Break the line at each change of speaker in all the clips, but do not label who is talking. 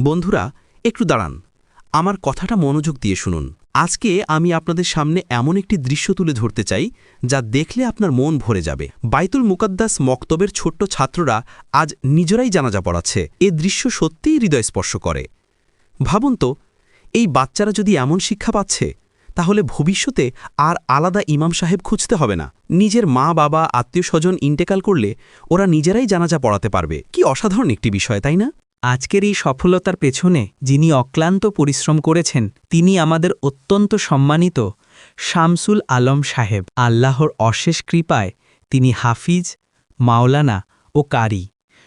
বন্ধুরা, একটু দাঁড়ান, আমার কথাটা মনোযোগ দিয়ে শুনুন। আজকে আমি আপনাদের সামনে এমন একটি দৃশ্য তুলে ধরতে চাই যা দেখলে আপনার মন ভরে যাবে। বাইতুল মুকাদ্দাস মক্তবের ছোট্ট ছাত্ররা আজ নিজেরাই জানাজা পড়াচ্ছে। এ দৃশ্য সত্যিই হৃদয়স্পর্শ করে। ভাবুন তো, এই বাচ্চারা যদি এমন শিক্ষা পাচ্ছে, তাহলে ভবিষ্যতে আর আলাদা ইমাম সাহেব খুঁজতে হবে না। নিজের মা বাবা আত্মীয়স্বজন ইন্তেকাল করলে ওরা নিজেরাই জানাজা পড়াতে পারবে। কি অসাধারণ একটি বিষয়, তাই না?
আজকের এই সফলতার পেছনে যিনি অক্লান্ত পরিশ্রম করেছেন তিনি আমাদের অত্যন্ত সম্মানিত শামসুল আলম সাহেব। আল্লাহর অশেষ কৃপায় তিনি হাফিজ, মাওলানা ও কারি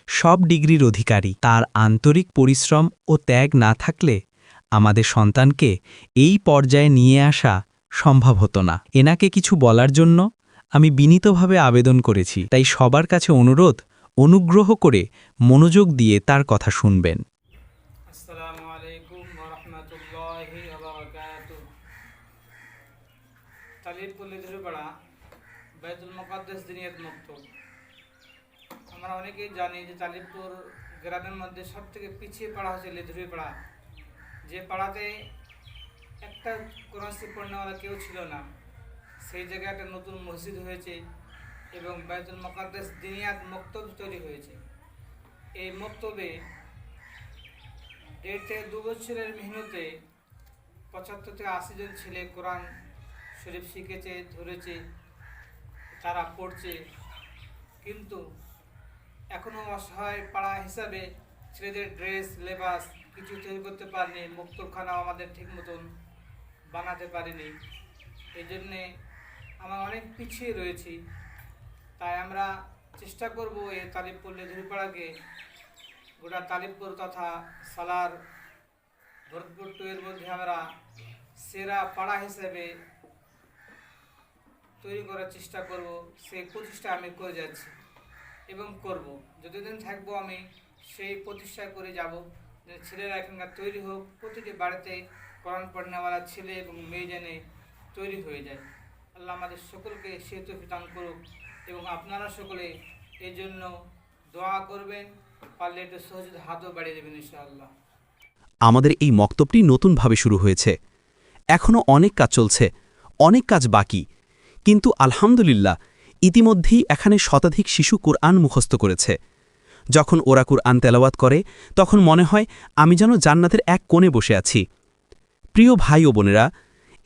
সব ডিগ্রির অধিকারী। তার আন্তরিক পরিশ্রম ও ত্যাগ না থাকলে আমাদের সন্তানকে এই পর্যায়ে নিয়ে আসা সম্ভব হতো না। এনাকে কিছু বলার জন্য আমি বিনীতভাবে আবেদন করেছি, তাই সবার কাছে অনুগ্রহ করে মনোযোগ দিয়ে তার কথা শুনবেন।
আসসালামু আলাইকুম ওয়া রাহমাতুল্লাহি ওয়া বারাকাতুহু। তালিবপুর লিধুরিপাড়া বাইতুল মুকাদ্দাস দিনিয়াত মক্তব। আমরা অনেকেই জানি যে তালিবপুর গ্রামের মধ্যে সবথেকে পিছিয়ে পাড়া হচ্ছে লিধুরিপাড়া, যে পাড়াতে একটা কোরআন শরীফ পড়নেওয়ালা কেউ ছিল না। সেই জায়গায় একটা নতুন মসজিদ হয়েছে এবং বাইতুল মুকাদ্দাস দিনিয়াত মক্তব তৈরি হয়েছে। এই মক্তবে 1.5 থেকে 2 বছরের মেহনতে 75 থেকে 80 জন ছেলে কোরআন শরীফ শিখেছে, ধরেছে, তারা পড়ছে। কিন্তু এখনও অসহায় পাড়া হিসাবে ছেলেদের ড্রেস লেবাস কিছু তৈরি করতে পারেনি, মক্তবখানাও আমাদের ঠিক মতন বানাতে পারিনি। এই জন্যে আমরা অনেক পিছিয়ে রয়েছি। তাই আমরা চেষ্টা করব এই তালিবপুর লিধুরিপাড়াকে গোটা তালিবপুর তথা সালার ভরতপুর 2 এর মধ্যে আমরা সেরা পাড়া হিসেবে তৈরি করার চেষ্টা করব। সেই প্রতিষ্ঠা আমি করে যাচ্ছি এবং করব। যতদিন থাকবো আমি সেই প্রতিষ্ঠা করে যাব যে ছেলেরা এখানকার তৈরি হোক, প্রতিটি বাড়িতে কোরআন পড়নেওয়ালা ছেলে এবং মেয়ে যেন তৈরি হয়ে যায়। আল্লাহ আমাদের সকলকে সে তৌফিক দান করুক এবং আপনারা সকলে এই জন্য দোয়া করবেন, পারলে একটু সহযোগিতা হাতও বাড়িয়ে দেবেন ইনশাআল্লাহ।
আমাদের এই মক্তবটি নতুনভাবে শুরু হয়েছে। এখনও অনেক কাজ চলছে, অনেক কাজ বাকি, কিন্তু আলহামদুলিল্লাহ ইতিমধ্যেই এখানে শতাধিক শিশু কুরআন মুখস্থ করেছে। যখন ওরা কুরআন তেলাওয়াত করে তখন মনে হয় আমি যেন জান্নাতের এক কোণে বসে আছি। প্রিয় ভাই ও বোনেরা,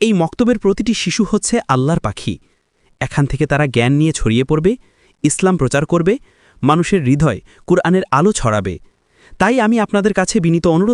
এই মক্তবের প্রতিটি শিশু হচ্ছে আল্লাহর পাখি। এখান থেকে তারা জ্ঞান নিয়ে ছড়িয়ে পড়বে, ইসলাম প্রচার করবে, মানুষের হৃদয় কুরআনের আলো ছড়াবে। তাই আমি আপনাদের কাছে বিনীত অনুরোধ